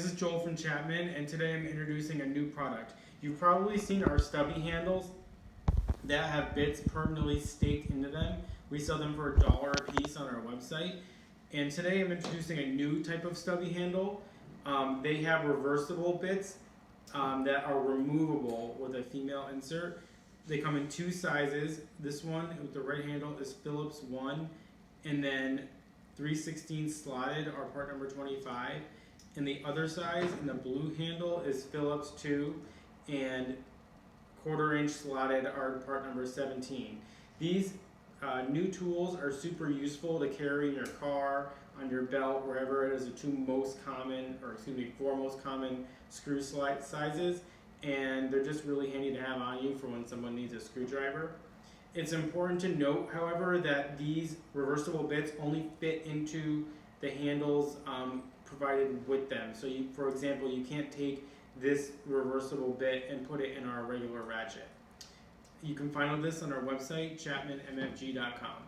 This is Joel from Chapman, and today I'm introducing a new product. You've probably seen our stubby handles that have bits permanently staked into them. We sell them for $1 a piece on our website. And today I'm introducing a new type of stubby handle. They have reversible bits that are removable with a female insert. They come in two sizes. This one with the right handle is Phillips 1, and then 3/16 slotted are part number 25. And the other size in the blue handle is Phillips 2, and 1/4 inch slotted are part number 17. These new tools are super useful to carry in your car, on your belt, wherever it is the four most common screw sizes, and they're just really handy to have on you for when someone needs a screwdriver. It's important to note, however, that these reversible bits only fit into the handles provided with them. So for example, you can't take this reversible bit and put it in our regular ratchet. You can find this on our website, chapmanmfg.com.